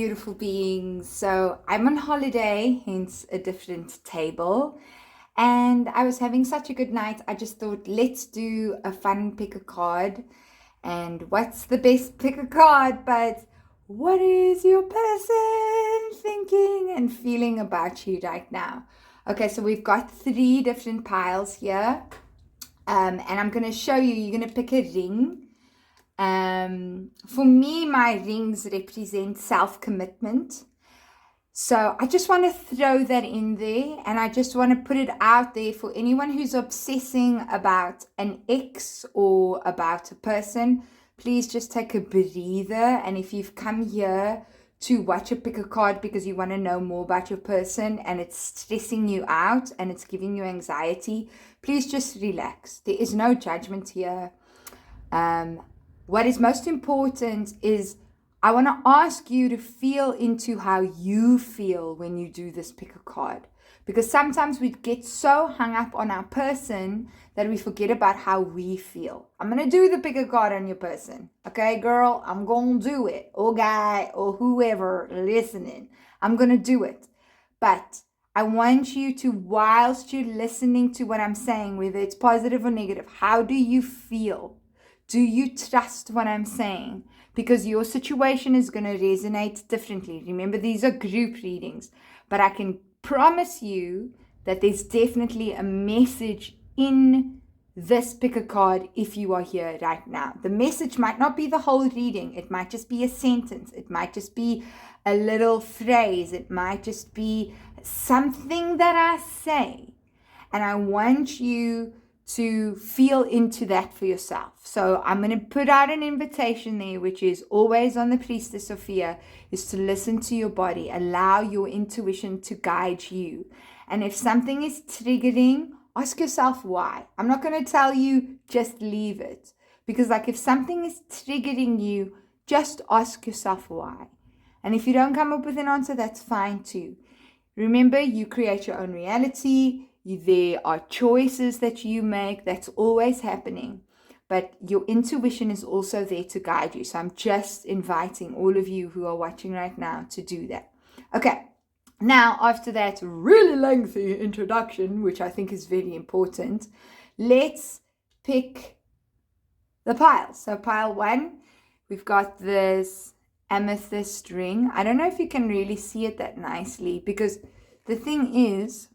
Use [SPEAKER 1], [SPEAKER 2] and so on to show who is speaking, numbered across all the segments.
[SPEAKER 1] beautiful beings. So I'm on holiday, hence a different table. And I was having such a good night. I just thought, let's do a fun pick a card. And what's the best pick a card? But what is your person thinking and feeling about you right now? Okay, so we've got 3 different piles here. And I'm going to show you, you're going to pick a ring. For me, my rings represent self-commitment. So I just want to throw that in there, and I just want to put it out there for anyone who's obsessing about an ex or about a person. Please just take a breather. And if you've come here to watch a pick a card because you want to know more about your person and it's stressing you out and it's giving you anxiety, please just relax. There is no judgment here. What is most important is I want to ask you to feel into how you feel when you do this pick a card. Because sometimes we get so hung up on our person that we forget about how we feel. I'm going to do the pick a card on your person. Okay, girl, I'm going to do it. Or guy, or whoever listening. I'm going to do it. But I want you to, whilst you're listening to what I'm saying, whether it's positive or negative, how do you feel? Do you trust what I'm saying? Because your situation is going to resonate differently. Remember, these are group readings. But I can promise you that there's definitely a message in this pick a card if you are here right now. The message might not be the whole reading. It might just be a sentence. It might just be a little phrase. It might just be something that I say. And I want you to feel into that for yourself. So I'm going to put out an invitation there, which is always on the Priestess Sophia, is to listen to your body, allow your intuition to guide you. And if something is triggering, ask yourself why. I'm not going to tell you just leave it, because like if something is triggering you, just ask yourself why. And if you don't come up with an answer, that's fine too. Remember, you create your own reality. There are choices that you make. That's always happening. But your intuition is also there to guide you. So I'm just inviting all of you who are watching right now to do that. Okay. Now, after that really lengthy introduction, which I think is very important, let's pick the piles. So pile 1, we've got this amethyst ring. I don't know if you can really see it that nicely, because the thing is,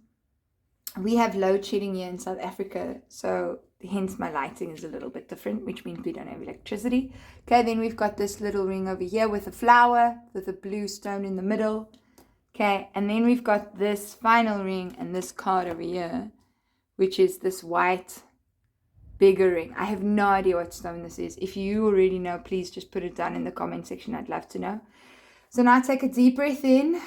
[SPEAKER 1] we have load shedding here in South Africa, so hence my lighting is a little bit different, which means we don't have electricity. Okay, then we've got this little ring over here with a flower, with a blue stone in the middle. Okay, and then we've got this final ring and this card over here, which is this white bigger ring. I have no idea what stone this is. If you already know, please just put it down in the comment section. I'd love to know. So now take a deep breath in.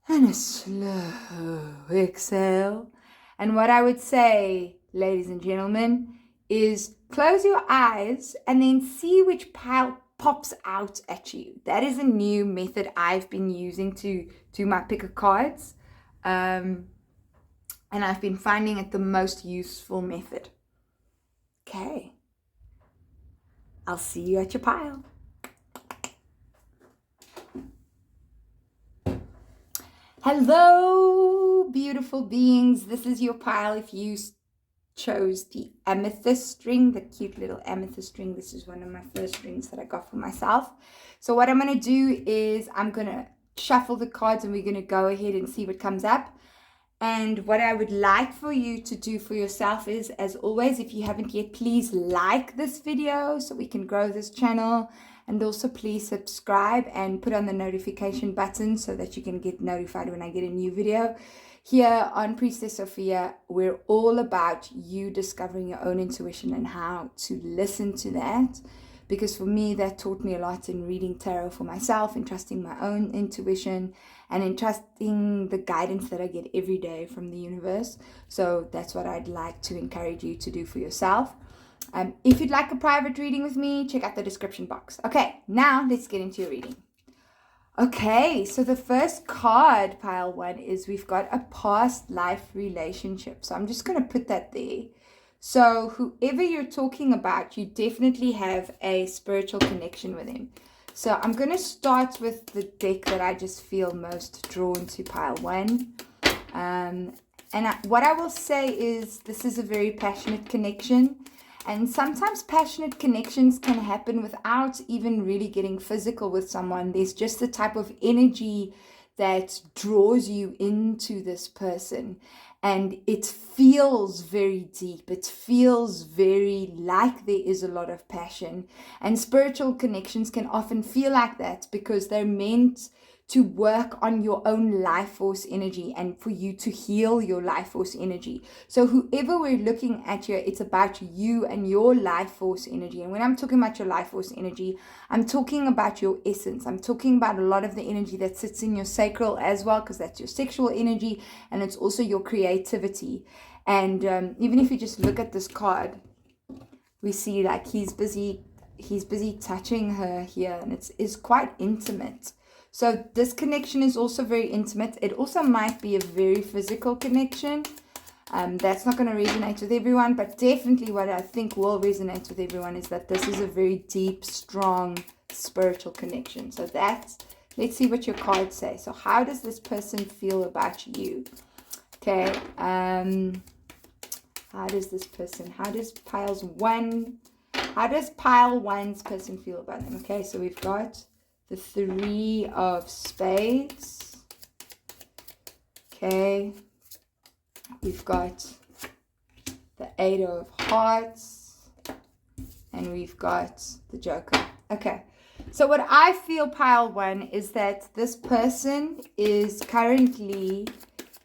[SPEAKER 1] And a slow exhale. And what I would say, ladies and gentlemen, is close your eyes and then see which pile pops out at you. That is a new method I've been using to do my pick a cards. And I've been finding it the most useful method. Okay. I'll see you at your pile. Hello, beautiful beings. This is your pile. If you chose the amethyst ring, the cute little amethyst ring, this is one of my first rings that I got for myself. So what I'm going to do is I'm going to shuffle the cards and we're going to go ahead and see what comes up. And what I would like for you to do for yourself is, as always, if you haven't yet, please like this video so we can grow this channel. And also please subscribe and put on the notification button so that you can get notified when I get a new video. Here on Priestess Sophia, we're all about you discovering your own intuition and how to listen to that. Because for me, that taught me a lot in reading tarot for myself and trusting my own intuition and in trusting the guidance that I get every day from the universe. So that's what I'd like to encourage you to do for yourself. If you'd like a private reading with me, check out the description box. Okay, now let's get into your reading. Okay, so the first card, pile 1, is we've got a past life relationship. So I'm just going to put that there. So whoever you're talking about, you definitely have a spiritual connection with him. So I'm going to start with the deck that I just feel most drawn to, pile 1. What I will say is this is a very passionate connection. And sometimes passionate connections can happen without even really getting physical with someone. There's just the type of energy that draws you into this person. And it feels very deep. It feels very like there is a lot of passion. And spiritual connections can often feel like that because they're meant to work on your own life force energy and for you to heal your life force energy. So whoever we're looking at here, it's about you and your life force energy. And when I'm talking about your life force energy, I'm talking about your essence. I'm talking about a lot of the energy that sits in your sacral as well, because that's your sexual energy and it's also your creativity. And even if you just look at this card, we see like he's busy touching her here, and it's quite intimate. So this connection is also very intimate. It also might be a very physical connection. That's not going to resonate with everyone, but definitely what I think will resonate with everyone is that this is a very deep, strong spiritual connection. So let's see what your cards say. So how does this person feel about you? Okay. How does pile 1's person feel about them? Okay, so we've got the 3 of spades. Okay. We've got the 8 of hearts. And we've got the Joker. Okay. So what I feel, pile 1, is that this person is currently,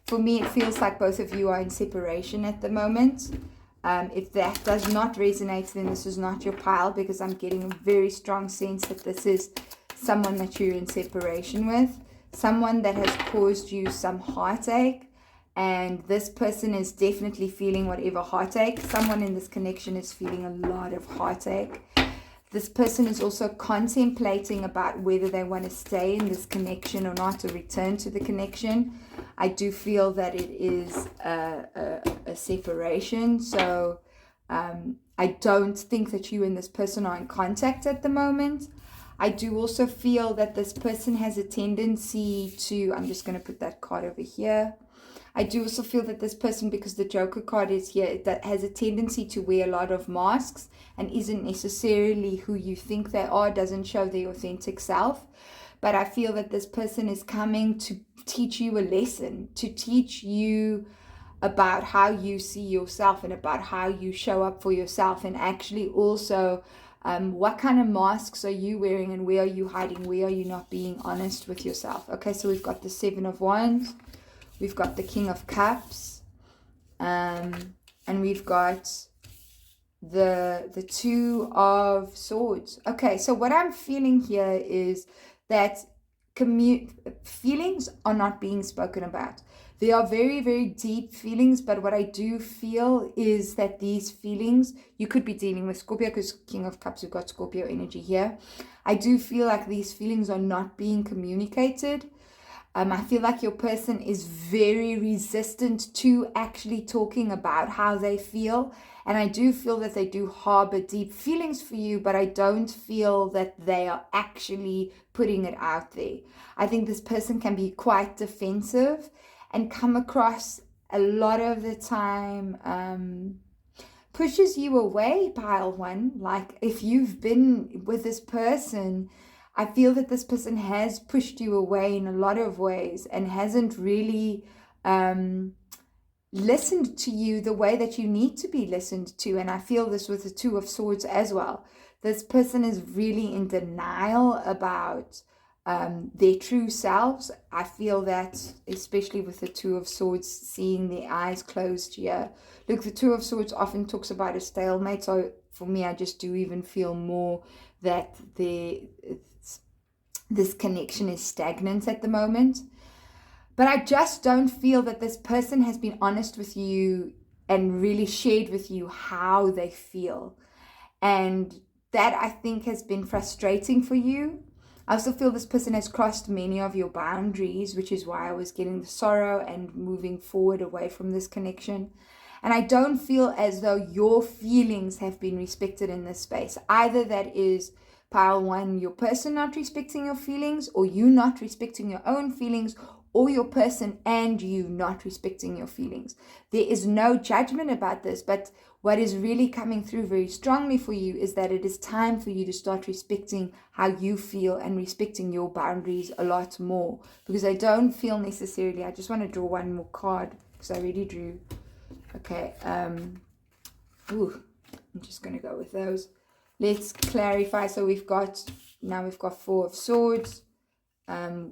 [SPEAKER 1] for me, it feels like both of you are in separation at the moment. If that does not resonate, then this is not your pile, because I'm getting a very strong sense that this is someone that you're in separation with, someone that has caused you some heartache, and this person is definitely feeling whatever heartache. Someone in this connection is feeling a lot of heartache. This person is also contemplating about whether they want to stay in this connection or not, or return to the connection. I do feel that it is a separation. So I don't think that you and this person are in contact at the moment. I do also feel that this person has a tendency to, I'm just going to put that card over here. I do also feel that this person, because the Joker card is here, that has a tendency to wear a lot of masks and isn't necessarily who you think they are, doesn't show their authentic self. But I feel that this person is coming to teach you a lesson, to teach you about how you see yourself and about how you show up for yourself, and actually also what kind of masks are you wearing and where are you hiding, where are you not being honest with yourself. Okay, so we've got the 7 of Wands, we've got the King of Cups, and we've got the 2 of Swords. Okay, so what I'm feeling here is that feelings are not being spoken about. They are very, very deep feelings, but what I do feel is that these feelings, you could be dealing with Scorpio, because King of Cups, we've got Scorpio energy here. I do feel like these feelings are not being communicated. I feel like your person is very resistant to actually talking about how they feel. And I do feel that they do harbor deep feelings for you, but I don't feel that they are actually putting it out there. I think this person can be quite defensive and come across a lot of the time pushes you away, pile 1. Like if you've been with this person, I feel that this person has pushed you away in a lot of ways and hasn't really listened to you the way that you need to be listened to. And I feel this with the 2 of Swords as well. This person is really in denial about their true selves. I feel that, especially with the 2 of Swords, seeing their eyes closed here. Look, the 2 of Swords often talks about a stalemate. So for me, I just do even feel more that this connection is stagnant at the moment. But I just don't feel that this person has been honest with you and really shared with you how they feel. And that, I think, has been frustrating for you. I also feel this person has crossed many of your boundaries, which is why I was getting the sorrow and moving forward away from this connection. And I don't feel as though your feelings have been respected in this space. Either that is pile 1, your person not respecting your feelings, or you not respecting your own feelings, or your person and you not respecting your feelings. There is no judgment about this, but what is really coming through very strongly for you is that it is time for you to start respecting how you feel and respecting your boundaries a lot more, because I don't feel necessarily, I just want to draw one more card because I already drew. Okay, I'm just going to go with those. Let's clarify. So we've got 4 of Swords,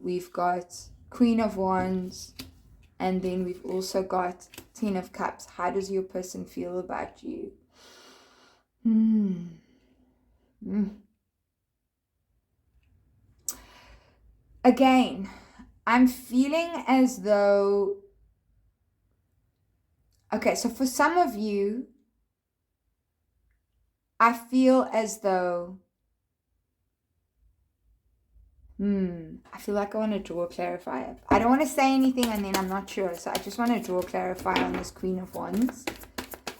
[SPEAKER 1] we've got Queen of Wands, and then we've also got 10 of Cups. How does your person feel about you? Again, I'm feeling as though, okay, so for some of you, I feel as though, I feel like I want to draw a clarifier. I don't want to say anything and then I'm not sure. So I just want to draw a clarifier on this Queen of Wands.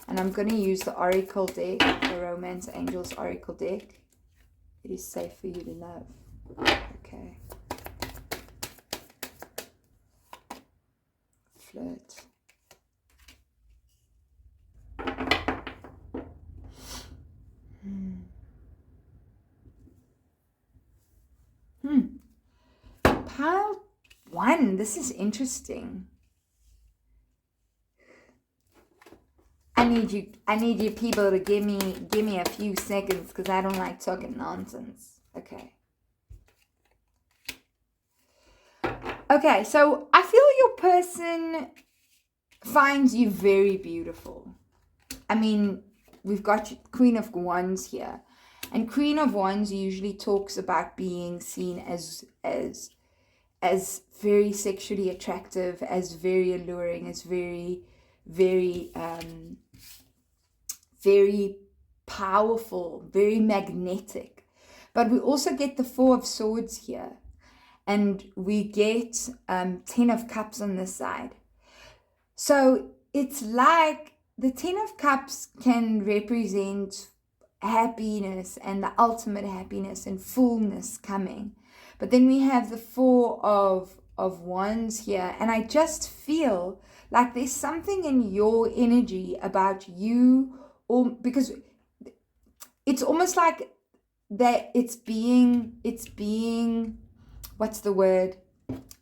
[SPEAKER 1] And I'm going to use the Oracle deck, the Romance Angels Oracle deck. It is safe for you to love. Okay. Flirt. Pile 1. This is interesting. I need you people to give me a few seconds because I don't like talking nonsense. Okay. Okay, so I feel your person finds you very beautiful. I mean, we've got Queen of Wands here. And Queen of Wands usually talks about being seen as very sexually attractive, as very alluring, as very, very, very powerful, very magnetic. But we also get the 4 of Swords here. And we get 10 of Cups on this side. So it's like the 10 of Cups can represent happiness and the ultimate happiness and fullness coming. But then we have the 4 of Wands here. And I just feel like there's something in your energy about you, or because it's almost like that it's being what's the word,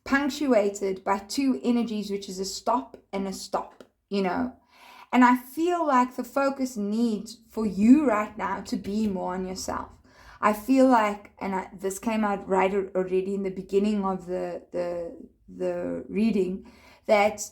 [SPEAKER 1] punctuated by 2 energies, which is a stop and a stop, you know. And I feel like the focus needs for you right now to be more on yourself. I feel like, and this came out right already in the beginning of the reading, that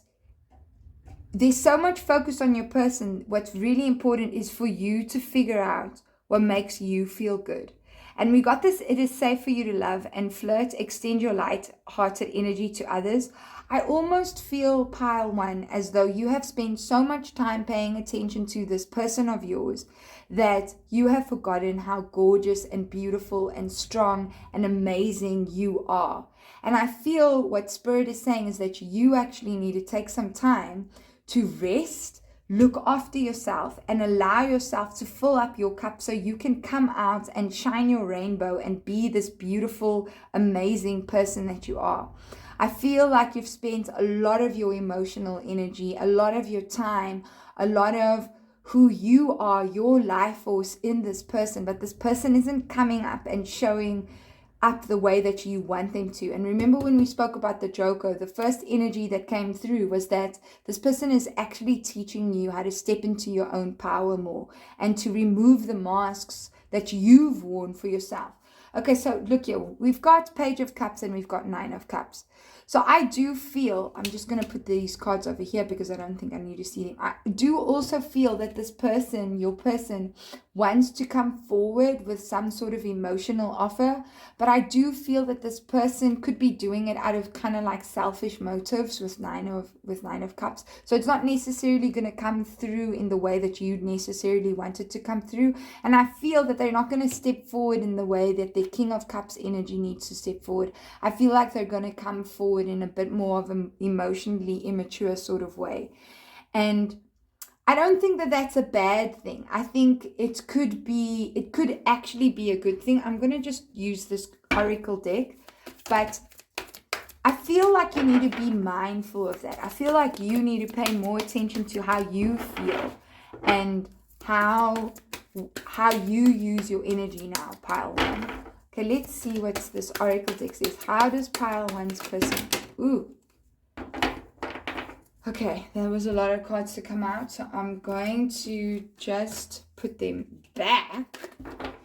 [SPEAKER 1] there's so much focus on your person. What's really important is for you to figure out what makes you feel good. And we got this, it is safe for you to love and flirt, extend your light-hearted energy to others. I almost feel, pile 1, as though you have spent so much time paying attention to this person of yours that you have forgotten how gorgeous and beautiful and strong and amazing you are. And I feel what Spirit is saying is that you actually need to take some time to rest, look after yourself, and allow yourself to fill up your cup so you can come out and shine your rainbow and be this beautiful, amazing person that you are. I feel like you've spent a lot of your emotional energy, a lot of your time, a lot of who you are, your life force in this person, but this person isn't coming up and showing up the way that you want them to. And remember when we spoke about the Joker, the first energy that came through was that this person is actually teaching you how to step into your own power more and to remove the masks that you've worn for yourself. Okay, so look here, we've got Page of Cups and we've got 9 of Cups. So I do feel, I'm just going to put these cards over here because I don't think I need to see them. I do also feel that this person, your person, wants to come forward with some sort of emotional offer. But I do feel that this person could be doing it out of kind of like selfish motives with 9 of Cups. So it's not necessarily going to come through in the way that you'd necessarily want it to come through. And I feel that they're not going to step forward in the way that the King of Cups energy needs to step forward. I feel like they're going to come forward in a bit more of an emotionally immature sort of way. And I don't think that that's a bad thing. I think it could actually be a good thing. I'm going to just use this oracle deck, but I feel like you need to be mindful of that. I feel like you need to pay more attention to how you feel and how you use your energy now, pile one. Okay, let's see what this oracle deck says. How does pile one's person? Ooh. Okay, there was a lot of cards to come out, so I'm going to just put them back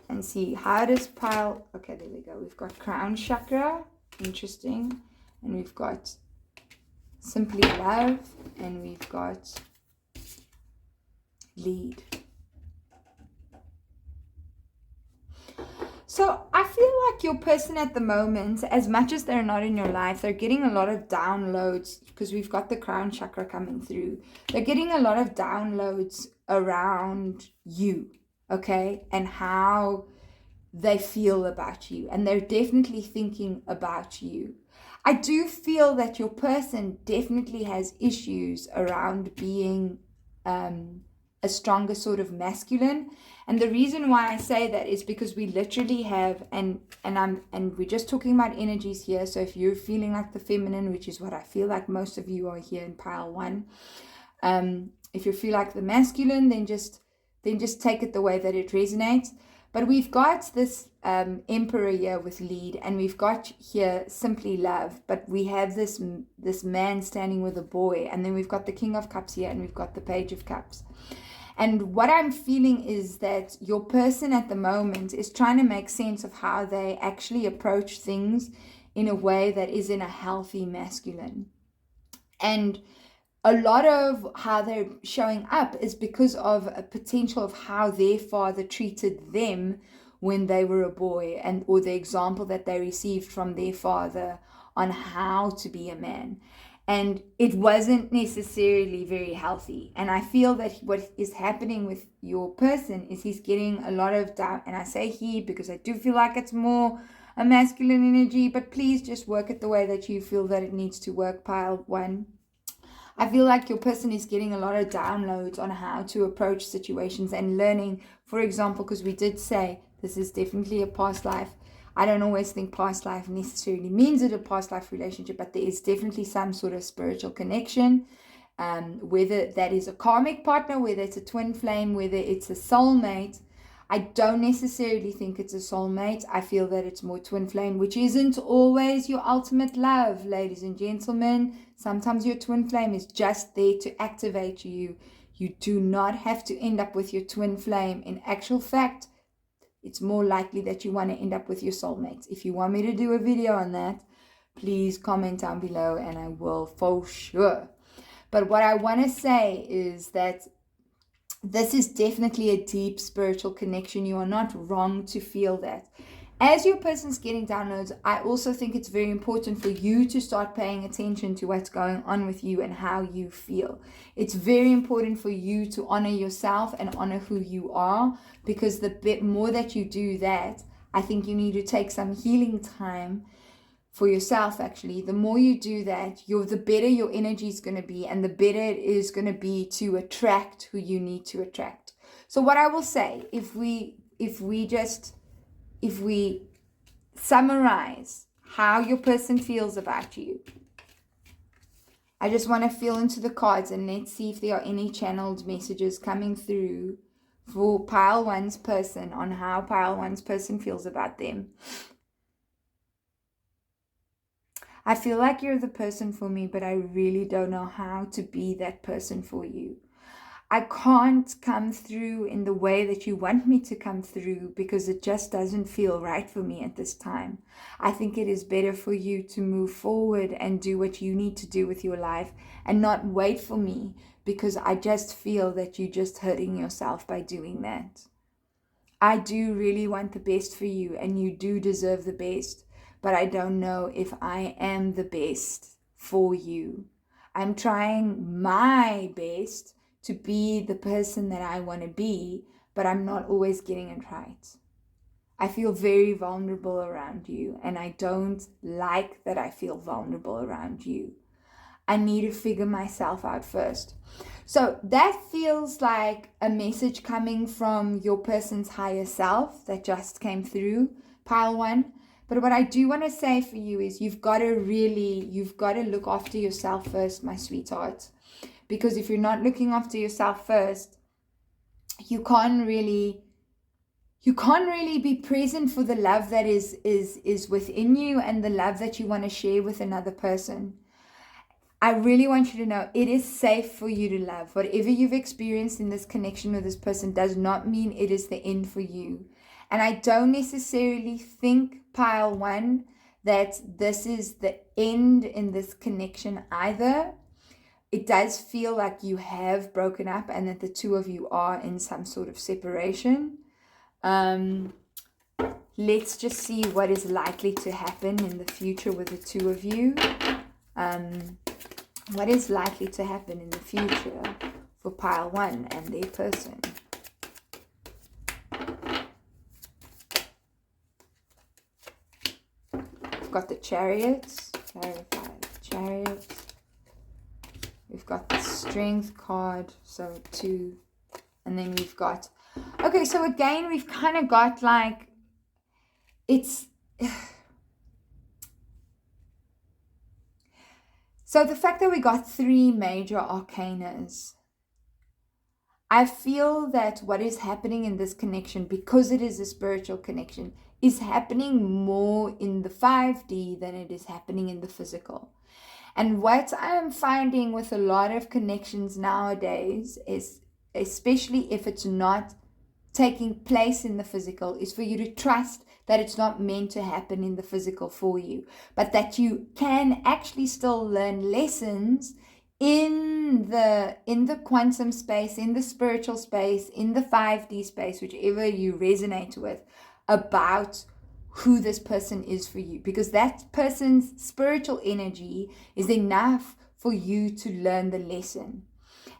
[SPEAKER 1] and see how does pile. Okay, there we go. We've got crown chakra, interesting, and we've got simply love, and we've got lead. So I feel like your person at the moment, as much as they're not in your life, they're getting a lot of downloads because we've got the crown chakra coming through. They're getting a lot of downloads around you, okay, and how they feel about you. And they're definitely thinking about you. I do feel that your person definitely has issues around being a stronger sort of masculine. And the reason why I say that is because we literally have, and we're just talking about energies here. So if you're feeling like the feminine, which is what I feel like most of you are here in pile one, if you feel like the masculine, then just take it the way that it resonates. But we've got this emperor here with lead, and we've got here simply love, but we have this man standing with a boy, and then we've got the king of cups here, and we've got the page of cups. And what I'm feeling is that your person at the moment is trying to make sense of how they actually approach things in a way that is in a healthy masculine. And a lot of how they're showing up is because of a potential of how their father treated them when they were a boy, and or the example that they received from their father on how to be a man. And it wasn't necessarily very healthy. And I feel that what is happening with your person is he's getting a lot of doubt. And I say he because I do feel like it's more a masculine energy, but please just work it the way that you feel that it needs to work, pile one. I feel like your person is getting a lot of downloads on how to approach situations and learning, for example, because we did say this is definitely a past life. I don't always think past life necessarily means it's a past life relationship, but there is definitely some sort of spiritual connection, whether that is a karmic partner, whether it's a twin flame, whether it's a soulmate. I don't necessarily think it's a soulmate. I feel that it's more twin flame, which isn't always your ultimate love, ladies and gentlemen. Sometimes your twin flame is just there to activate you. You do not have to end up with your twin flame. In actual fact, it's more likely that you want to end up with your soulmates. If you want me to do a video on that, please comment down below and I will for sure. But what I want to say is that this is definitely a deep spiritual connection. You are not wrong to feel that. As your person's getting downloads, I also think it's very important for you to start paying attention to what's going on with you and how you feel. It's very important for you to honor yourself and honor who you are, because the bit more that you do that, I think you need to take some healing time for yourself. Actually, the more you do that, the better your energy is going to be, and the better it is going to be to attract who you need to attract. So what I will say, if we summarize how your person feels about you, I just want to feel into the cards and let's see if there are any channeled messages coming through for pile one's person on how pile one's person feels about them. I feel like you're the person for me, but I really don't know how to be that person for you. I can't come through in the way that you want me to come through because it just doesn't feel right for me at this time. I think it is better for you to move forward and do what you need to do with your life and not wait for me, because I just feel that you're just hurting yourself by doing that. I do really want the best for you and you do deserve the best, but I don't know if I am the best for you. I'm trying my best to be the person that I want to be, but I'm not always getting it right. I feel very vulnerable around you, and I don't like that I feel vulnerable around you. I need to figure myself out first. So that feels like a message coming from your person's higher self that just came through, pile one. But what I do want to say for you is you've got to look after yourself first, my sweetheart. Because if you're not looking after yourself first, you can't really be present for the love that is within you and the love that you want to share with another person. I really want you to know it is safe for you to love. Whatever you've experienced in this connection with this person does not mean it is the end for you. And I don't necessarily think, pile one, that this is the end in this connection either. It does feel like you have broken up and that the two of you are in some sort of separation. Let's just see what is likely to happen in the future with the two of you. What is likely to happen in the future for pile one and their person? We've got the chariots, clarify the chariots. We've got the strength card, so 2. And then we've got, okay, so again, we've kind of got like, it's, so the fact that we got 3 major arcanas, I feel that what is happening in this connection, because it is a spiritual connection, is happening more in the 5D than it is happening in the physical. And what I am finding with a lot of connections nowadays is, especially if it's not taking place in the physical, is for you to trust that it's not meant to happen in the physical for you, but that you can actually still learn lessons in the quantum space, in the spiritual space, in the 5D space, whichever you resonate with, about who this person is for you, because that person's spiritual energy is enough for you to learn the lesson.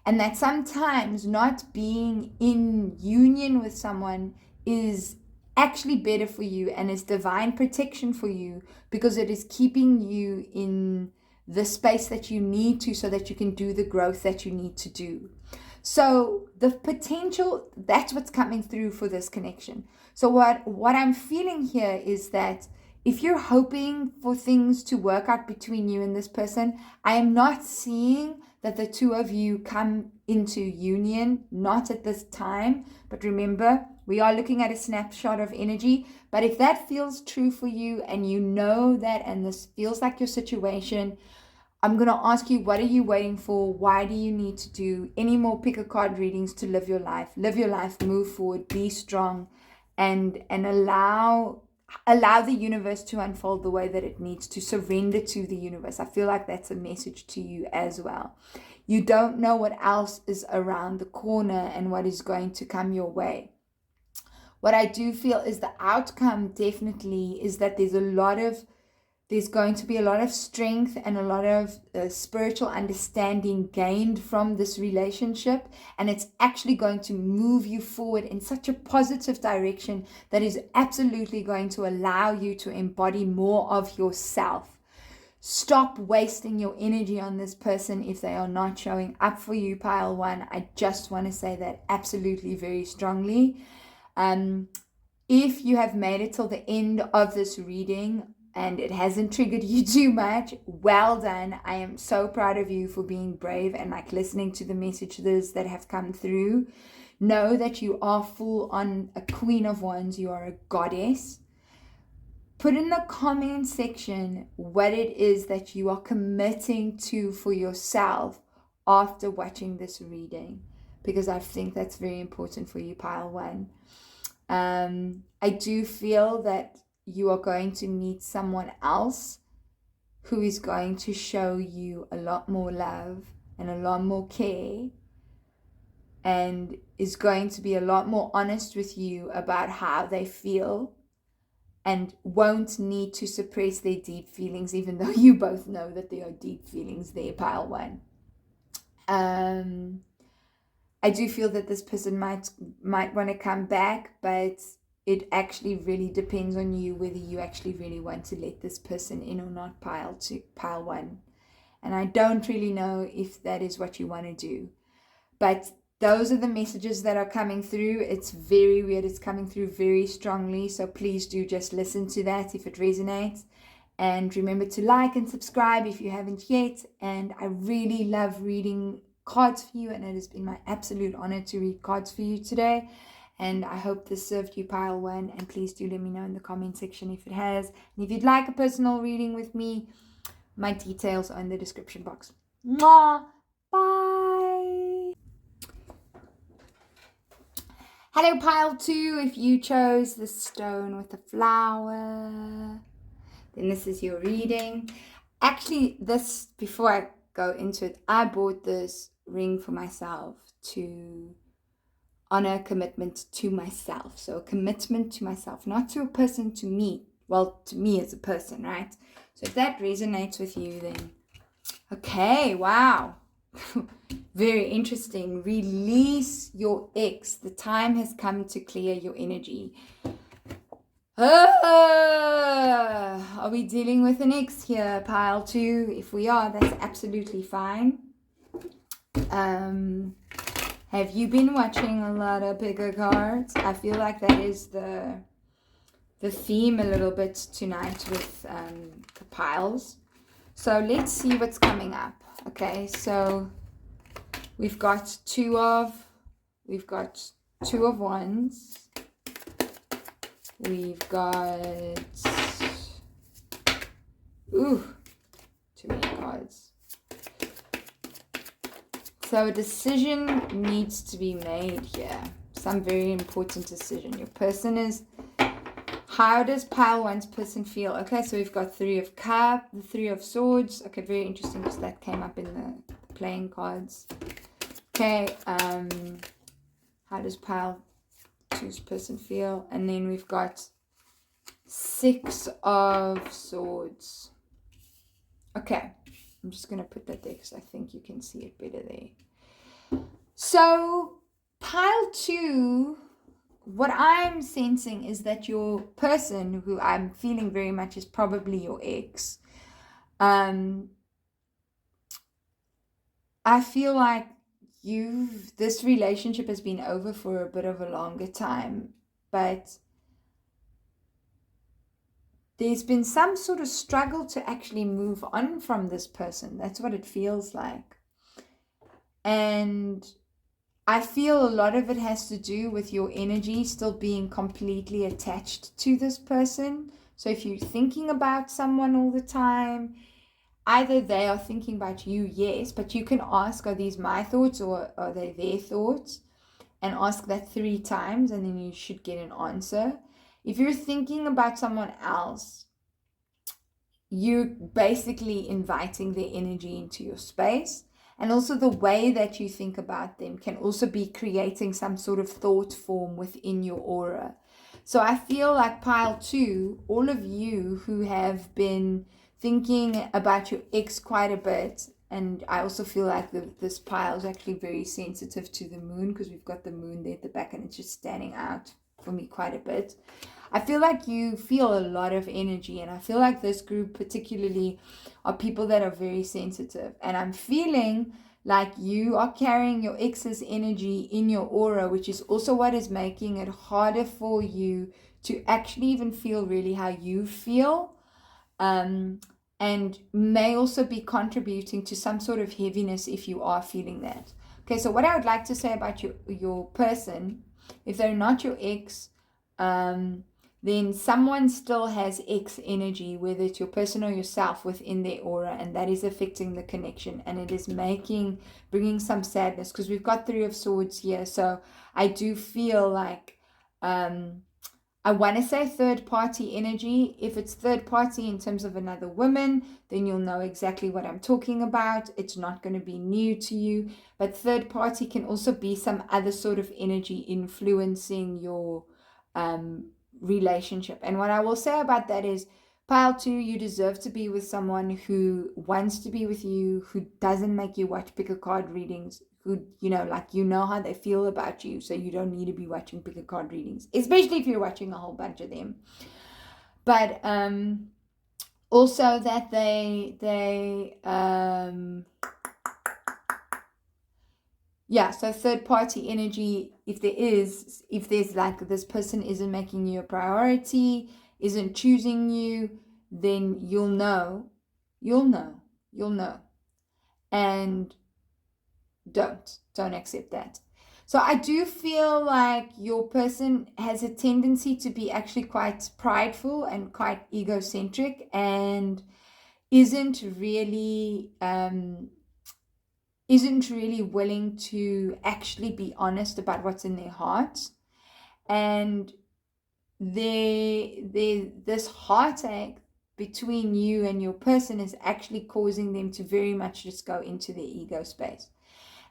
[SPEAKER 1] And that sometimes not being in union with someone is actually better for you and is divine protection for you, because it is keeping you in the space that you need to, so that you can do the growth that you need to do. So the potential, that's what's coming through for this connection. So what I'm feeling here is that if you're hoping for things to work out between you and this person, I am not seeing that the two of you come into union, not at this time. But remember, we are looking at a snapshot of energy. But if that feels true for you and you know that, and this feels like your situation, I'm going to ask you, what are you waiting for? Why do you need to do any more pick a card readings to live your life? Live your life, move forward, be strong, and allow the universe to unfold the way that it needs to. Surrender to the universe. I feel like that's a message to you as well. You don't know what else is around the corner and what is going to come your way. What I do feel is the outcome definitely is that there's going to be a lot of strength and a lot of spiritual understanding gained from this relationship. And it's actually going to move you forward in such a positive direction that is absolutely going to allow you to embody more of yourself. Stop wasting your energy on this person if they are not showing up for you, pile one. I just want to say that absolutely very strongly. If you have made it till the end of this reading, and it hasn't triggered you too much, well done. I am so proud of you for being brave and like listening to the messages that have come through. Know that you are full on a Queen of Wands. You are a goddess. Put in the comment section what it is that you are committing to for yourself after watching this reading, because I think that's very important for you, pile one. I do feel that you are going to meet someone else who is going to show you a lot more love and a lot more care, and is going to be a lot more honest with you about how they feel, and won't need to suppress their deep feelings, even though you both know that there are deep feelings there, pile one. I do feel that this person might want to come back, but it actually really depends on you whether you actually really want to let this person in or not, pile one. And I don't really know if that is what you want to do. But those are the messages that are coming through. It's very weird. It's coming through very strongly. So please do just listen to that if it resonates. And remember to like and subscribe if you haven't yet. And I really love reading cards for you. And it has been my absolute honor to read cards for you today. And I hope this served you, pile one. And please do let me know in the comment section if it has. And if you'd like a personal reading with me, my details are in the description box. Mwah! Bye! Hello, pile two. If you chose the stone with the flower, then this is your reading. Actually, this, before I go into it, I bought this ring for myself to honor commitment to myself. So a commitment to myself, not to a person, to me. Well, to me as a person, right? So if that resonates with you, then okay, wow. Very interesting. Release your ex. The time has come to clear your energy. Are we dealing with an ex here, pile two? If we are, that's absolutely fine. Have you been watching a lot of picker cards? I feel like that is the theme a little bit tonight with the piles. So let's see what's coming up. Okay, so we've got two of wands. We've got too many cards. So a decision needs to be made here. Some very important decision. Your person is, how does pile one's person feel? Okay, so we've got Three of Cups, the Three of Swords. Okay, very interesting because that came up in the playing cards. Okay, how does pile two's person feel? And then we've got Six of Swords. Okay, I'm just going to put that there because I think you can see it better there. So pile two, what I'm sensing is that your person, who I'm feeling very much is probably your ex, I feel like this relationship has been over for a bit of a longer time, but there's been some sort of struggle to actually move on from this person. That's what it feels like. And I feel a lot of it has to do with your energy still being completely attached to this person. So if you're thinking about someone all the time, either they are thinking about you, yes, but you can ask, are these my thoughts or are they their thoughts? And ask that 3 times and then you should get an answer. If you're thinking about someone else, you're basically inviting their energy into your space. And also the way that you think about them can also be creating some sort of thought form within your aura. So I feel like pile two, all of you who have been thinking about your ex quite a bit, and I also feel like this pile is actually very sensitive to the moon because we've got the moon there at the back and it's just standing out for me quite a bit. I feel like you feel a lot of energy, and I feel like this group particularly are people that are very sensitive, and I'm feeling like you are carrying your ex's energy in your aura, which is also what is making it harder for you to actually even feel really how you feel, and may also be contributing to some sort of heaviness if you are feeling that. Okay, so what I would like to say about your person, if they're not your ex, then someone still has ex energy, whether it's your person or yourself, within their aura, and that is affecting the connection, and it is bringing some sadness, because we've got Three of Swords here. So I do feel like I want to say third party energy. If it's third party in terms of another woman, then you'll know exactly what I'm talking about. It's not going to be new to you, but third party can also be some other sort of energy influencing your relationship. And what I will say about that is, pile two, you deserve to be with someone who wants to be with you, who doesn't make you watch pick a card readings, who, like, how they feel about you, so you don't need to be watching pick a card readings, especially if you're watching a whole bunch of them. But Also that so third party energy, if there's like this person isn't making you a priority, isn't choosing you, then you'll know. And don't accept that. So I do feel like your person has a tendency to be actually quite prideful and quite egocentric, and isn't really willing to actually be honest about what's in their hearts. And this heartache between you and your person is actually causing them to very much just go into their ego space.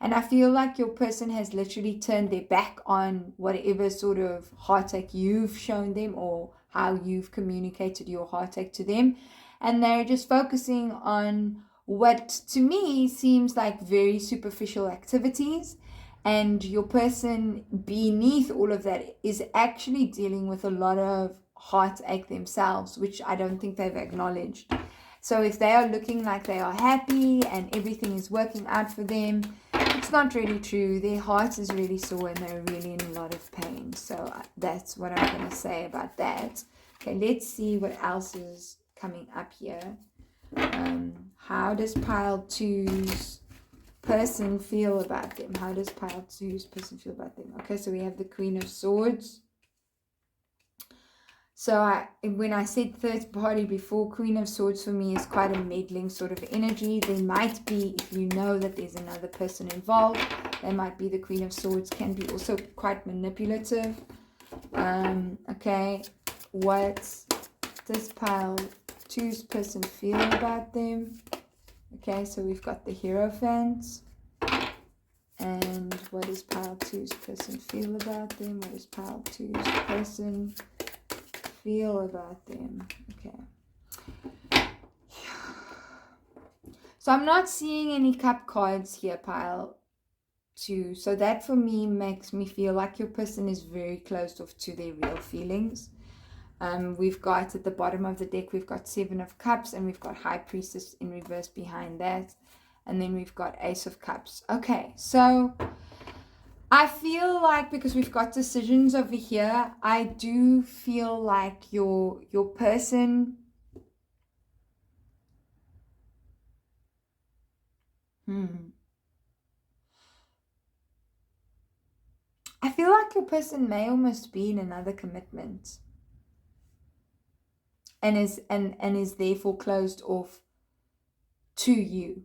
[SPEAKER 1] And I feel like your person has literally turned their back on whatever sort of heartache you've shown them or how you've communicated your heartache to them. And they're just focusing on what to me seems like very superficial activities. And your person beneath all of that is actually dealing with a lot of heartache themselves, which I don't think they've acknowledged. So if they are looking like they are happy and everything is working out for them, it's not really true. Their heart is really sore and they're really in a lot of pain. So that's what I'm going to say about that. Okay, let's see what else is coming up here. How does pile 2's person feel about them? How does pile 2's person feel about them? Okay, so we have the Queen of Swords. So when I said third party before, Queen of Swords for me is quite a meddling sort of energy. There might be, if you know that there's another person involved, there might be the Queen of Swords can be also quite manipulative. Okay, what does pile 2's person feel about them? Okay, so we've got the Hierophant. And what does pile 2's person feel about them? What does pile 2's person feel about them? Okay. So I'm not seeing any cup cards here, pile 2. So that for me makes me feel like your person is very closed off to their real feelings. We've got at the bottom of the deck, we've got 7 of Cups, and we've got High Priestess in reverse behind that. And then we've got Ace of Cups. Okay, so I feel like because we've got decisions over here, I do feel like your person I feel like your person may almost be in another commitment and is therefore closed off to you.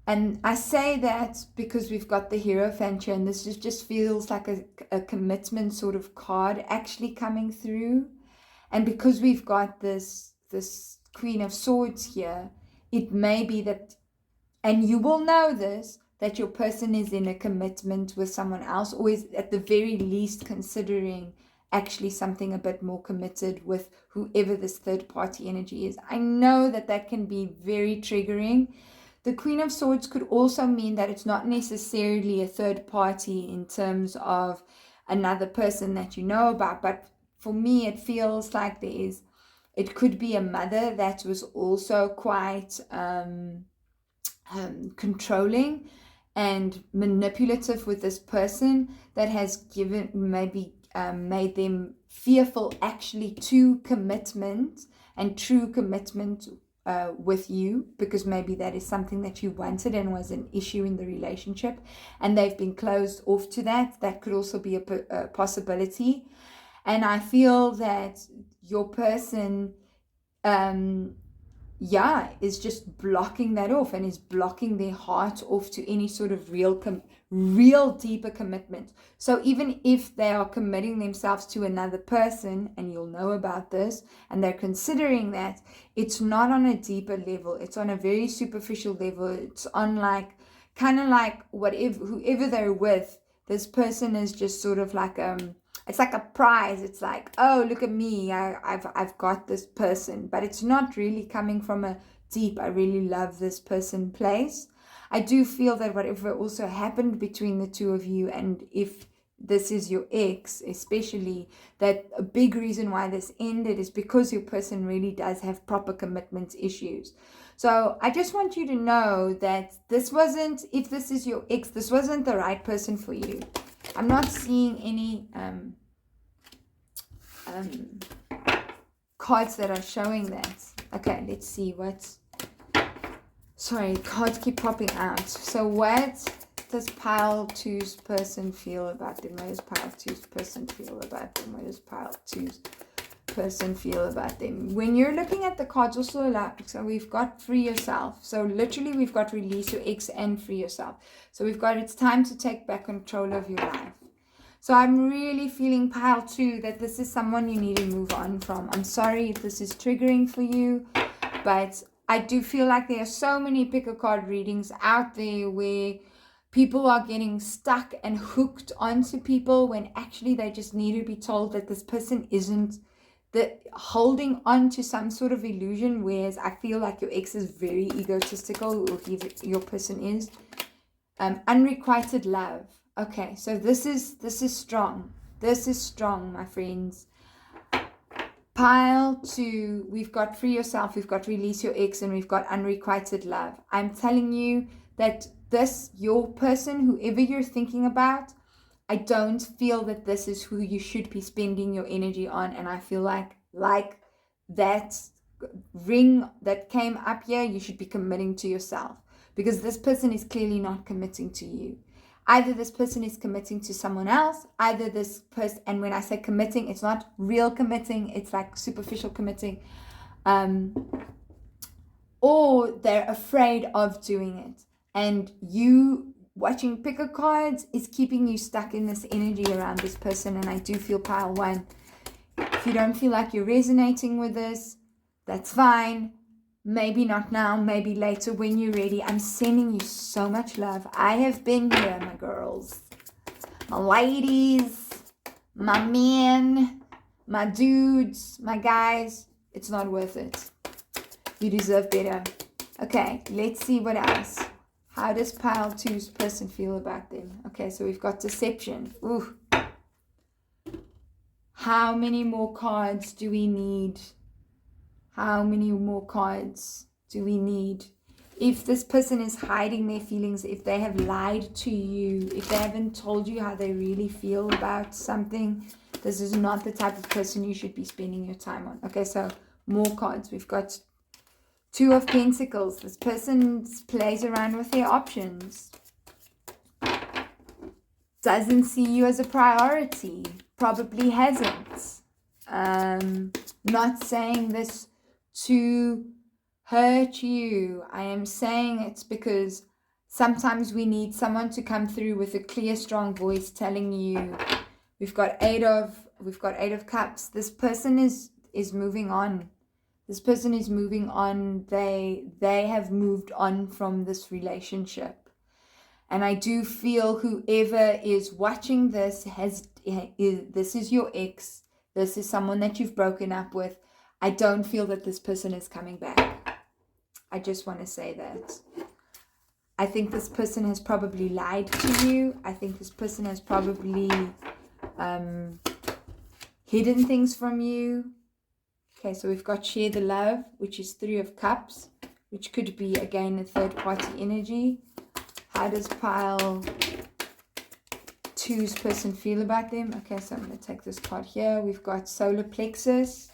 [SPEAKER 1] And I say that because we've got the Hierophant here, and this just feels like a commitment sort of card actually coming through. And because we've got this Queen of Swords here, it may be that, and you will know this, that your person is in a commitment with someone else, or is at the very least considering actually something a bit more committed with whoever this third party energy is. I know that can be very triggering. The Queen of Swords could also mean that it's not necessarily a third party in terms of another person that you know about, but for me it feels like it could be a mother that was also quite controlling and manipulative with this person, that has made them fearful actually to commitment and true commitment with you, because maybe that is something that you wanted and was an issue in the relationship, and they've been closed off to that. That could also be a possibility. And I feel that your person is just blocking that off, and is blocking their heart off to any sort of real deeper commitment. So even if they are committing themselves to another person, and you'll know about this, and they're considering that, it's not on a deeper level. It's on a very superficial level. It's on kind of like whoever they're with, this person is just sort of like it's like a prize. It's like, oh, look at me, I've got this person, but it's not really coming from a deep, I really love this person place. I do feel that whatever also happened between the two of you, and if this is your ex, especially, that a big reason why this ended is because your person really does have proper commitment issues. So I just want you to know that this wasn't, if this is your ex, this wasn't the right person for you. I'm not seeing any cards that are showing that. Okay, let's see what. Sorry, cards keep popping out. So what does pile two's person feel about them? What does pile two's person feel about them? What does pile two's person feel about them? When you're looking at the cards, also like, so we've got free yourself. So literally we've got release your ex and free yourself. So we've got it's time to take back control of your life. So I'm really feeling pile two that this is someone you need to move on from. I'm sorry if this is triggering for you, but I do feel like there are so many pick a card readings out there where people are getting stuck and hooked onto people when actually they just need to be told that this person isn't holding on to some sort of illusion, whereas I feel like your ex is very egotistical, or your person is. Unrequited love. Okay, so this is strong. This is strong, my friends. Pile two, we've got free yourself, we've got release your ex, and we've got unrequited love. I'm telling you that this, your person, whoever you're thinking about, I don't feel that this is who you should be spending your energy on. And I feel like that ring that came up here, you should be committing to yourself, because this person is clearly not committing to you. Either this person is committing to someone else, either this person, and when I say committing, it's not real committing, it's like superficial committing, or they're afraid of doing it. And you watching picker cards is keeping you stuck in this energy around this person. And I do feel pile one, if you don't feel like you're resonating with this, that's fine. Maybe not now, maybe later when you're ready. I'm sending you so much love. I have been here, my girls, my ladies, my men, my dudes, my guys. It's not worth it. You deserve better. Okay, let's see what else. How does pile two's person feel about them? Okay, so we've got deception. Ooh. How many more cards do we need? How many more cards do we need? If this person is hiding their feelings, if they have lied to you, if they haven't told you how they really feel about something, this is not the type of person you should be spending your time on. Okay, so more cards. We've got Two of Pentacles. This person plays around with their options. Doesn't see you as a priority. Probably hasn't. Not saying this to hurt you. I am saying it's because sometimes we need someone to come through with a clear, strong voice telling you. We've got eight of Cups. This person is moving on. This person is moving on. They have moved on from this relationship. And I do feel whoever is watching this this is your ex. This is someone that you've broken up with. I don't feel that this person is coming back. I just want to say that. I think this person has probably lied to you. I think this person has probably hidden things from you. Okay, so we've got Share the Love, which is Three of Cups, which could be, again, a third-party energy. How does pile two's person feel about them? Okay, so I'm going to take this card here. We've got Solar Plexus.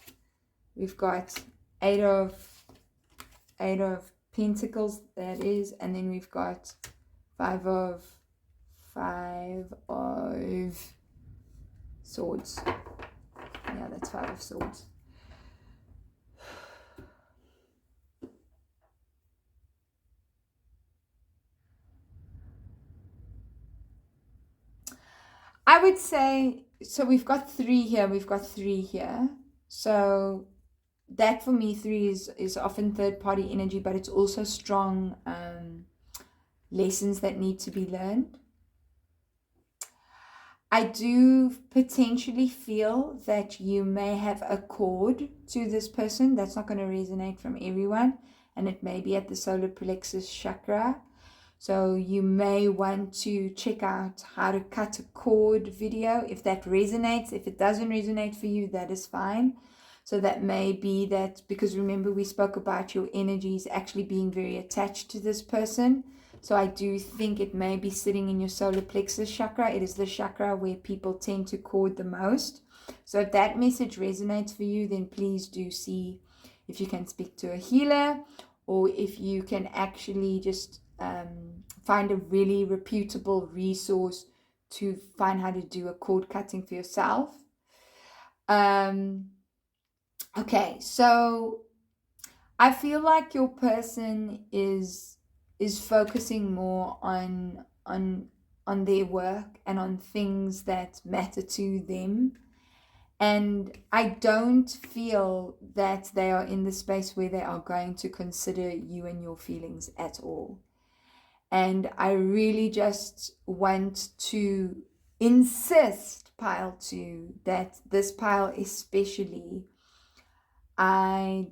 [SPEAKER 1] We've got Eight of Pentacles, that is. And then we've got Five of Swords. Yeah, that's Five of Swords. I would say, so we've got three here, we've got three here. So that for me, three is often third-party energy, but it's also strong lessons that need to be learned. I do potentially feel that you may have a cord to this person. That's not going to resonate from everyone. And it may be at the solar plexus chakra. So you may want to check out how to cut a cord video if that resonates. If it doesn't resonate for you, that is fine. So that may be that, because remember we spoke about your energies actually being very attached to this person. So I do think it may be sitting in your solar plexus chakra. It is the chakra where people tend to cord the most. So if that message resonates for you, then please do see if you can speak to a healer, or if you can actually just find a really reputable resource to find how to do a cord cutting for yourself. Okay, so I feel like your person is focusing more on their work and on things that matter to them. And I don't feel that they are in the space where they are going to consider you and your feelings at all. And I really just want to insist, pile 2, that this pile especially, I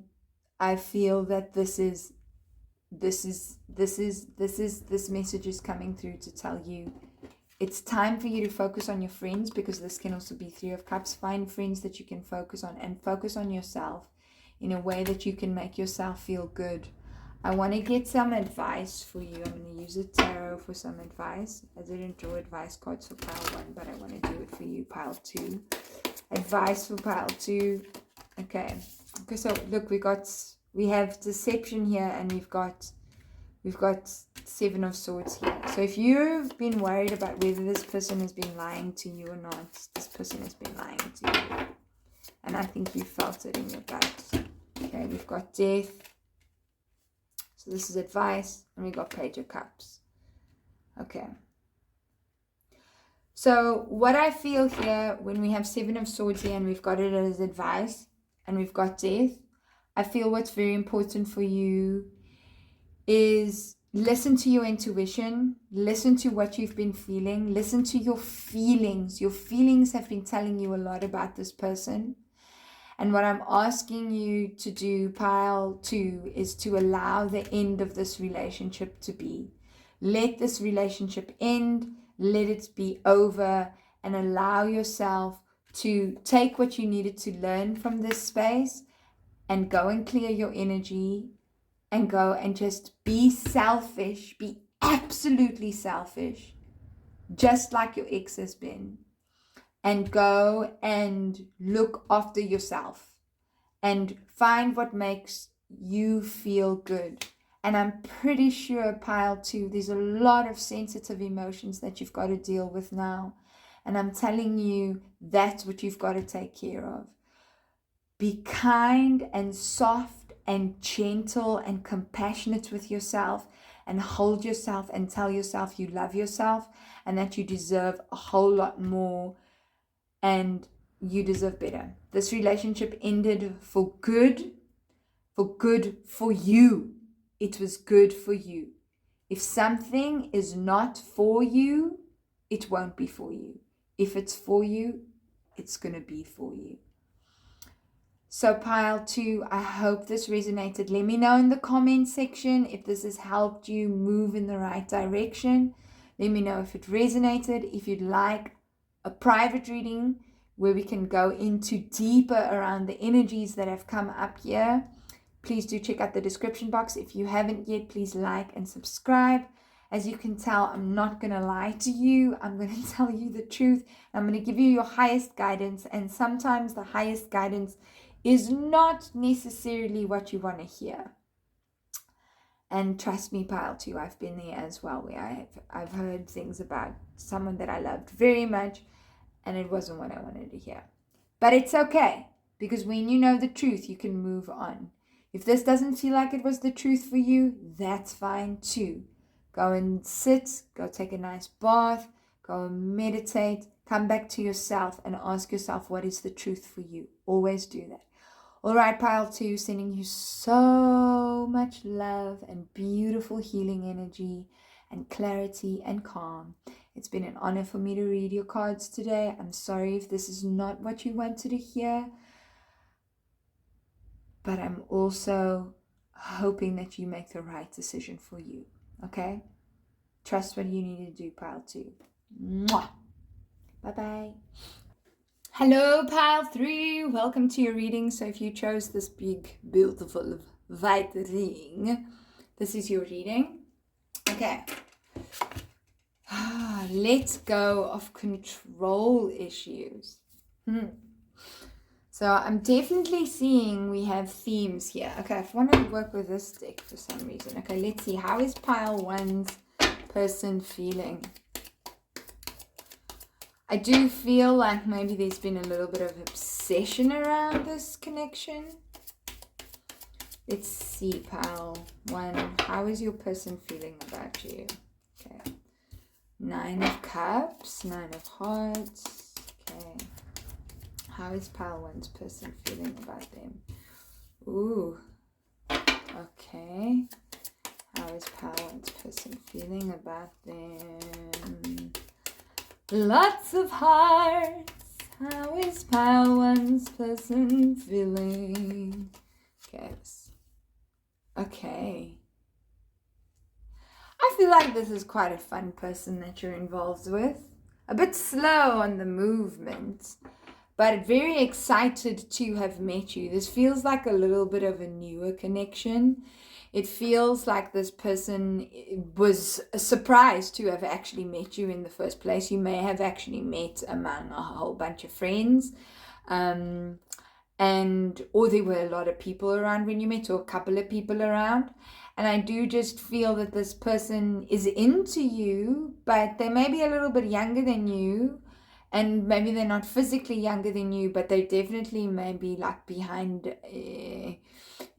[SPEAKER 1] feel that this message is coming through to tell you it's time for you to focus on your friends, because this can also be 3 of Cups. Find friends that you can focus on, and focus on yourself in a way that you can make yourself feel good. I want to get some advice for you. I'm going to use a tarot for some advice. I didn't draw advice cards for pile 1, but I want to do it for you, pile 2. Advice for pile 2. Okay, so look, we have deception here, and we've got 7 of Swords here. So if you've been worried about whether this person has been lying to you or not, this person has been lying to you. And I think you felt it in your gut. Okay, we've got Death. So this is advice. And we've got Page of Cups. Okay. So what I feel here, when we have 7 of Swords here and we've got it as advice and we've got Death, I feel what's very important for you is listen to your intuition, listen to what you've been feeling, listen to your feelings. Your feelings have been telling you a lot about this person. And what I'm asking you to do, pile 2, is to allow the end of this relationship to be. Let this relationship end, let it be over, and allow yourself to take what you needed to learn from this space and go and clear your energy. And go and just be selfish, be absolutely selfish, just like your ex has been. And go and look after yourself and find what makes you feel good. And I'm pretty sure, pile 2, there's a lot of sensitive emotions that you've got to deal with now. And I'm telling you, that's what you've got to take care of. Be kind and soft and gentle and compassionate with yourself, and hold yourself and tell yourself you love yourself and that you deserve a whole lot more and you deserve better. This relationship ended for good for you. It was good for you. If something is not for you, it won't be for you. If it's for you, it's going to be for you. So pile 2, I hope this resonated. Let me know in the comment section if this has helped you move in the right direction. Let me know if it resonated. If you'd like a private reading where we can go into deeper around the energies that have come up here, please do check out the description box. If you haven't yet, please like and subscribe. As you can tell, I'm not going to lie to you. I'm going to tell you the truth. I'm going to give you your highest guidance. And sometimes the highest guidance is not necessarily what you want to hear. And trust me, pile 2, I've been there as well, where I've heard things about someone that I loved very much, and it wasn't what I wanted to hear. But it's okay, because when you know the truth, you can move on. If this doesn't feel like it was the truth for you, that's fine too. Go and sit, go take a nice bath, go and meditate, come back to yourself and ask yourself, what is the truth for you? Always do that. All right, pile 2, sending you so much love and beautiful healing energy and clarity and calm. It's been an honor for me to read your cards today. I'm sorry if this is not what you wanted to hear, but I'm also hoping that you make the right decision for you, okay? Trust what you need to do, pile 2. Mwah. Bye-bye. Hello, pile 3. Welcome to your reading. So if you chose this big, beautiful white ring, this is your reading. Okay. Let go of control issues. So I'm definitely seeing we have themes here. Okay, I want to work with this deck for some reason. Okay, let's see. How is pile 1's person feeling? I do feel like maybe there's been a little bit of obsession around this connection. Let's see, pile 1. How is your person feeling about you? Okay. 9 of Cups, 9 of Hearts. Okay. How is pile 1's person feeling about them? Ooh. Okay. How is pile 1's person feeling about them? Lots of hearts. How is pile 1's person feeling? Okay. I feel like this is quite a fun person that you're involved with. A bit slow on the movement, but very excited to have met you. This feels like a little bit of a newer connection. It feels like this person was surprised to have actually met you in the first place. You may have actually met among a whole bunch of friends. Or there were a lot of people around when you met, or a couple of people around. And I do just feel that this person is into you, but they may be a little bit younger than you. And maybe they're not physically younger than you, but they definitely may be like behind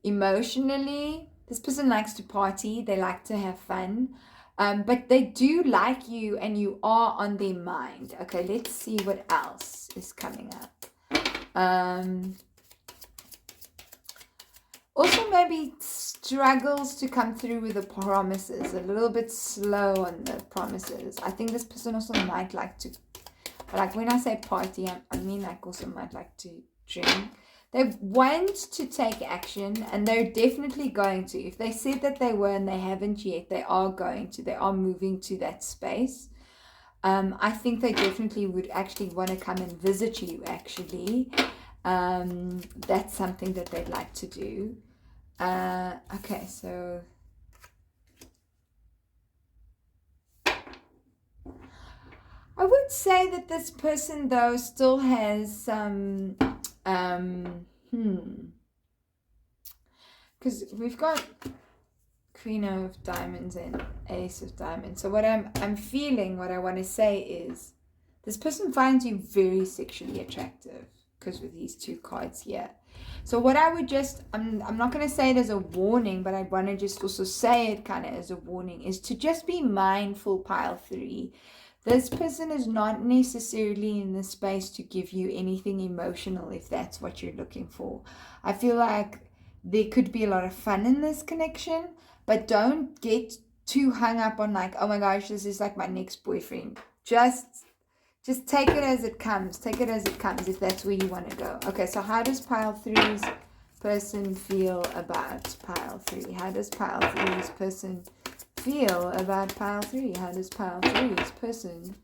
[SPEAKER 1] emotionally. This person likes to party. They like to have fun. But they do like you and you are on their mind. Okay, let's see what else is coming up. Also maybe struggles to come through with the promises. A little bit slow on the promises. I think this person also might like to, like when I say party, I mean like also might like to drink. They want to take action, and they're definitely going to. If they said that they were and they haven't yet, they are going to. They are moving to that space. I think they definitely would actually want to come and visit you, actually. That's something that they'd like to do. Okay, so I would say that this person, though, still has some because we've got Queen of Diamonds and Ace of Diamonds. So what I'm feeling, what I want to say is this person finds you very sexually attractive, because with these 2 cards here. So what I would just, I'm not going to say it as a warning, but I want to just also say it kind of as a warning, is to just be mindful, pile 3. This person is not necessarily in the space to give you anything emotional if that's what you're looking for. I feel like there could be a lot of fun in this connection, but don't get too hung up on like, oh my gosh, this is like my next boyfriend. Just take it as it comes. Take it as it comes if that's where you want to go. Okay, so how does pile 3's person feel about pile 3? How does pile 3's person feel about pile 3? How does pile 3's person...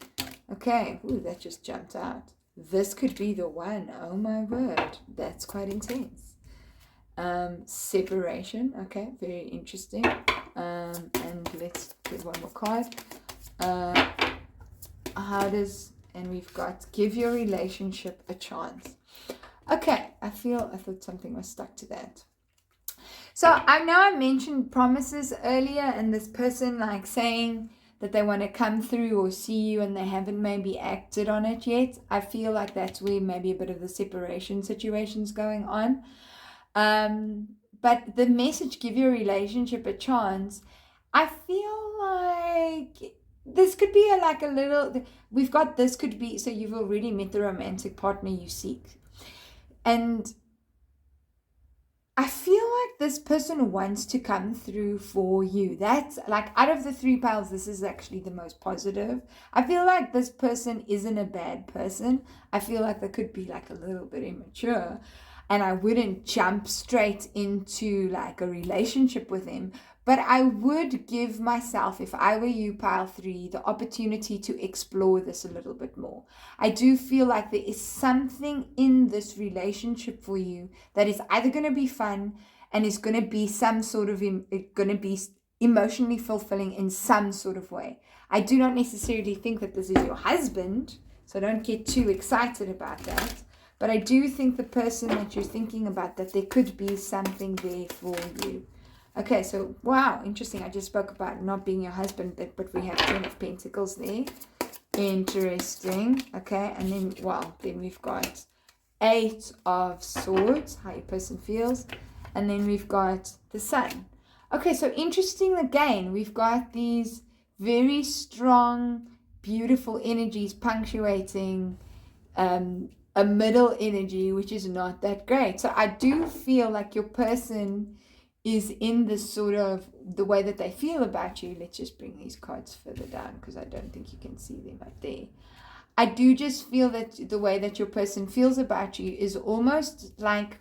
[SPEAKER 1] Okay, ooh, that just jumped out. This could be the one. Oh my word, that's quite intense. Separation. Okay, very interesting. And let's get one more card. How does... And we've got give your relationship a chance. Okay, I thought something was stuck to that. So I know I mentioned promises earlier, and this person like saying that they want to come through or see you and they haven't maybe acted on it yet. I feel like that's where maybe a bit of the separation situation's going on. But the message, give your relationship a chance, I feel like this could be like a little, we've got this could be, so you've already met the romantic partner you seek. And I feel like this person wants to come through for you. That's like, out of the 3 piles, this is actually the most positive. I feel like this person isn't a bad person. I feel like they could be like a little bit immature. and I wouldn't jump straight into like a relationship with him. But I would give myself, if I were you, pile 3, the opportunity to explore this a little bit more. I do feel like there is something in this relationship for you that is either going to be fun and is going to be some sort of, going to be emotionally fulfilling in some sort of way. I do not necessarily think that this is your husband, so don't get too excited about that. But I do think the person that you're thinking about, that there could be something there for you. Okay, so wow, interesting. I just spoke about not being your husband, but we have 10 of Pentacles there. Interesting. Okay, and then, well, then we've got 8 of Swords, how your person feels. And then we've got the Sun. Okay, so interesting again. We've got these very strong, beautiful energies punctuating a middle energy, which is not that great. So I do feel like your person is in this sort of the way that they feel about you. Let's just bring these cards further down because I don't think you can see them up there. I do just feel that the way that your person feels about you is almost like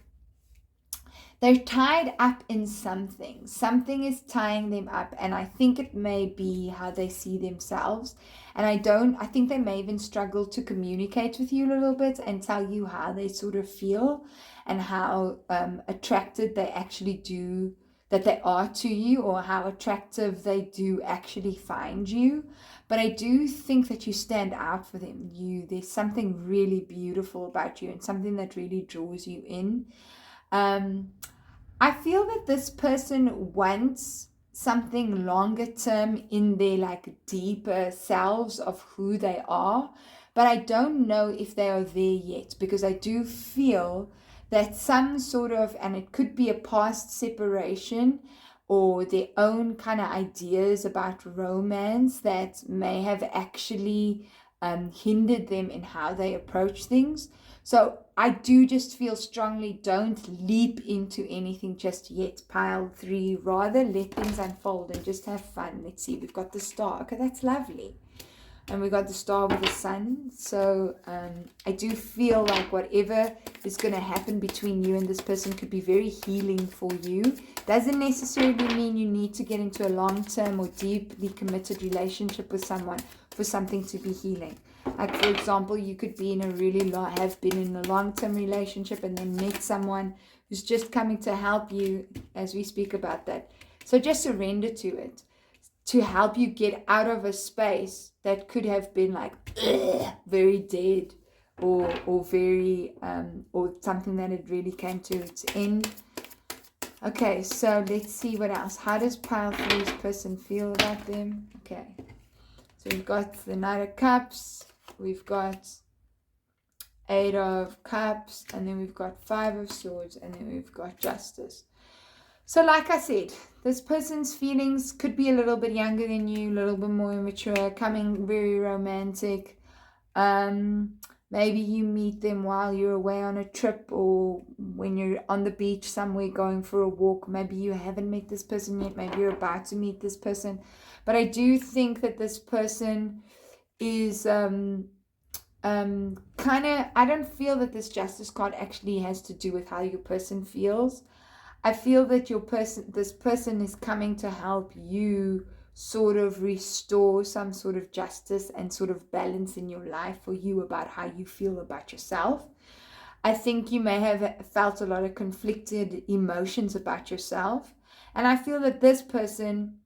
[SPEAKER 1] they're tied up in something. Something is tying them up, and I think it may be how they see themselves. And I think they may even struggle to communicate with you a little bit and tell you how they sort of feel and how attracted they actually do, that they are to you, or how attractive they do actually find you. But I do think that you stand out for them. There's something really beautiful about you and something that really draws you in. I feel that this person wants something longer term in their like deeper selves of who they are, but I don't know if they are there yet, because I do feel that some sort of, and it could be a past separation or their own kind of ideas about romance that may have actually hindered them in how they approach things. So I do just feel strongly, don't leap into anything just yet, pile 3. Rather let things unfold and just have fun. Let's see, we've got the Star. Okay, that's lovely. And we got the Star with the Sun. So I do feel like whatever is going to happen between you and this person could be very healing for you. Doesn't necessarily mean you need to get into a long-term or deeply committed relationship with someone for something to be healing. Like, for example, you could be in a have been in a long-term relationship and then met someone who's just coming to help you, as we speak about that. So just surrender to it, to help you get out of a space that could have been like very dead, or very or something that it really came to its end. Okay, so let's see what else. How does pile 3's person feel about them? Okay, so we've got the Knight of Cups, we've got 8 of Cups, and then we've got 5 of Swords, and then we've got Justice. So like I said, this person's feelings could be a little bit younger than you, a little bit more immature, coming very romantic. Maybe you meet them while you're away on a trip, or when you're on the beach somewhere going for a walk. Maybe you haven't met this person yet. Maybe you're about to meet this person. But I do think that this person is kind of, I don't feel that this Justice card actually has to do with how your person feels. I feel that this person is coming to help you sort of restore some sort of justice and sort of balance in your life for you about how you feel about yourself. I think you may have felt a lot of conflicted emotions about yourself. And I feel that this person,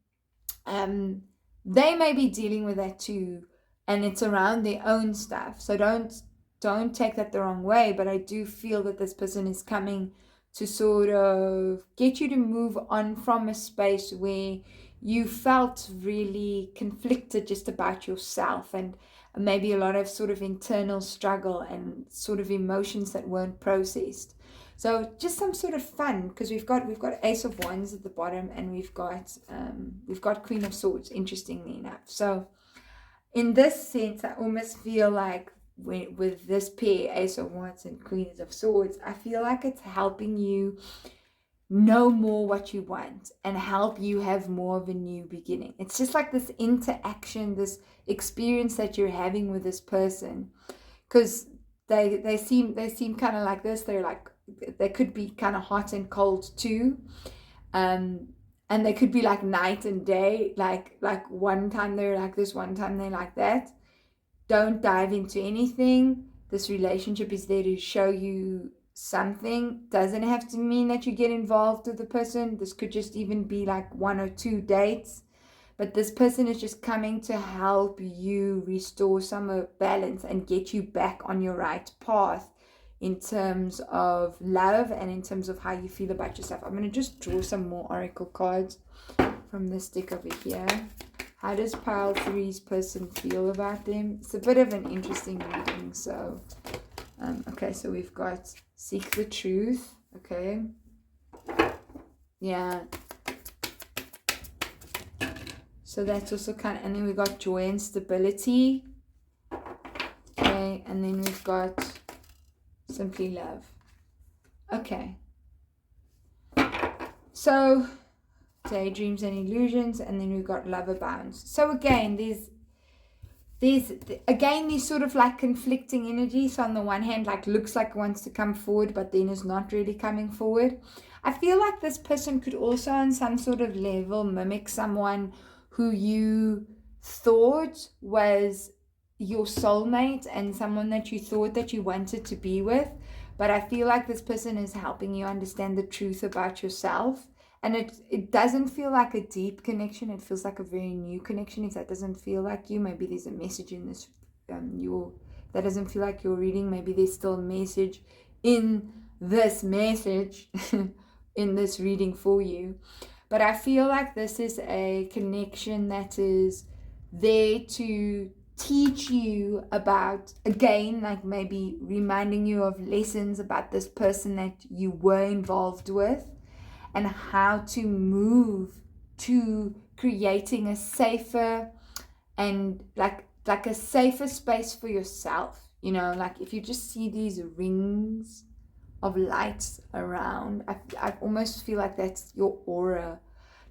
[SPEAKER 1] they may be dealing with that too. And it's around their own stuff. So don't take that the wrong way. But I do feel that this person is coming to sort of get you to move on from a space where you felt really conflicted just about yourself, and maybe a lot of sort of internal struggle and sort of emotions that weren't processed. So just some sort of fun, because we've got Ace of Wands at the bottom, and we've got Queen of Swords, interestingly enough. So in this sense, I almost feel like with this pair, Ace of Wands and Queens of Swords, I feel like it's helping you know more what you want and help you have more of a new beginning. It's just like this interaction, this experience that you're having with this person, because they seem kind of like this. They're like they could be kind of hot and cold too. And they could be like night and day, like one time they're like this, one time they're like that. Don't dive into anything. This relationship is there to show you something. Doesn't have to mean that you get involved with the person. This could just even be like 1 or 2 dates. But this person is just coming to help you restore some balance and get you back on your right path in terms of love and in terms of how you feel about yourself. I'm going to just draw some more oracle cards from this deck over here. How does pile 3's person feel about them? It's a bit of an interesting reading. So, okay, so we've got seek the truth. Okay. Yeah. So that's also kind of, and then we've got joy and stability. Okay, and then we've got simply love. Okay. So daydreams and illusions, and then we've got love abounds. So again, there's these sort of like conflicting energies. So on the one hand, like looks like it wants to come forward, but then is not really coming forward. I feel like this person could also on some sort of level mimic someone who you thought was your soulmate and someone that you thought that you wanted to be with. But I feel like this person is helping you understand the truth about yourself. And it doesn't feel like a deep connection. It feels like a very new connection. If that doesn't feel like you, maybe there's a message in this, that doesn't feel like you're reading. Maybe there's still a message in this message, in this reading for you. But I feel like this is a connection that is there to teach you about, again, like maybe reminding you of lessons about this person that you were involved with, and how to move to creating a safer and like a safer space for yourself. You know, like if you just see these rings of lights around, I almost feel like that's your aura,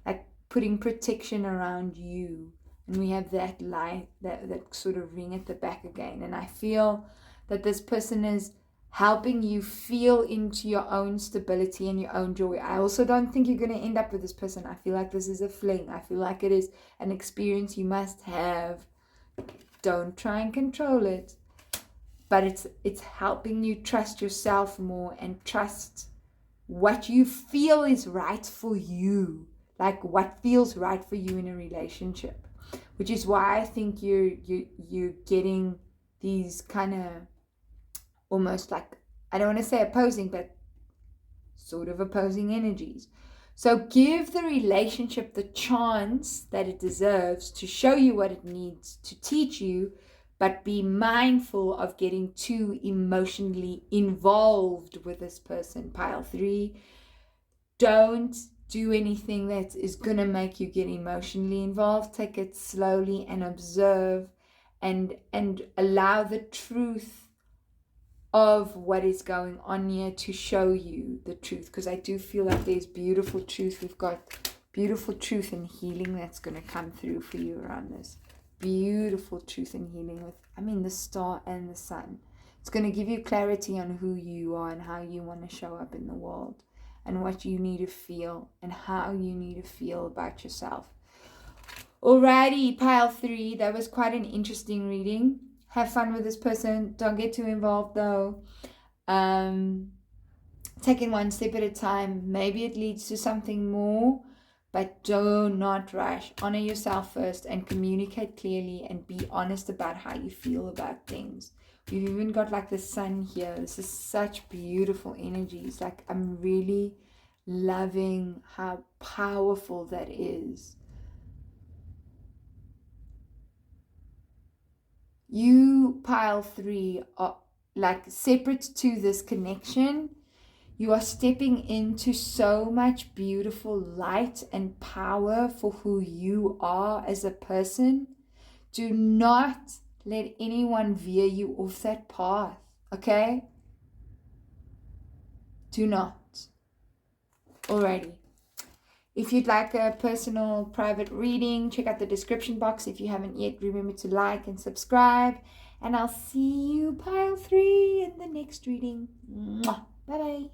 [SPEAKER 1] like putting protection around you. And we have that light, that sort of ring at the back again. And I feel that this person is helping you feel into your own stability and your own joy. I also don't think you're going to end up with this person. I feel like this is a fling. I feel like it is an experience you must have. Don't try and control it. But it's helping you trust yourself more and trust what you feel is right for you. Like what feels right for you in a relationship. Which is why I think you're getting these kind of almost like, I don't want to say opposing, but sort of opposing energies. So give the relationship the chance that it deserves to show you what it needs to teach you, but be mindful of getting too emotionally involved with this person. Pile 3, don't do anything that is going to make you get emotionally involved. Take it slowly and observe and allow the truth of what is going on here to show you the truth, because I do feel like there's beautiful truth. We've got beautiful truth and healing that's going to come through for you around this. Beautiful truth and healing with, the star and the sun. It's going to give you clarity on who you are and how you want to show up in the world and what you need to feel and how you need to feel about yourself. Alrighty, pile 3, that was quite an interesting reading. Have fun with this person. Don't get too involved though. Take it one step at a time. Maybe it leads to something more, but do not rush. Honor yourself first and communicate clearly and be honest about how you feel about things. We've even got like the sun here. This is such beautiful energies. Like I'm really loving how powerful that is. You, pile 3, are like separate to this connection. You are stepping into so much beautiful light and power for who you are as a person. Do not let anyone veer you off that path, okay? Do not. Alrighty. If you'd like a personal private reading, check out the description box. If you haven't yet, remember to like and subscribe. And I'll see you, pile 3, in the next reading. Bye-bye.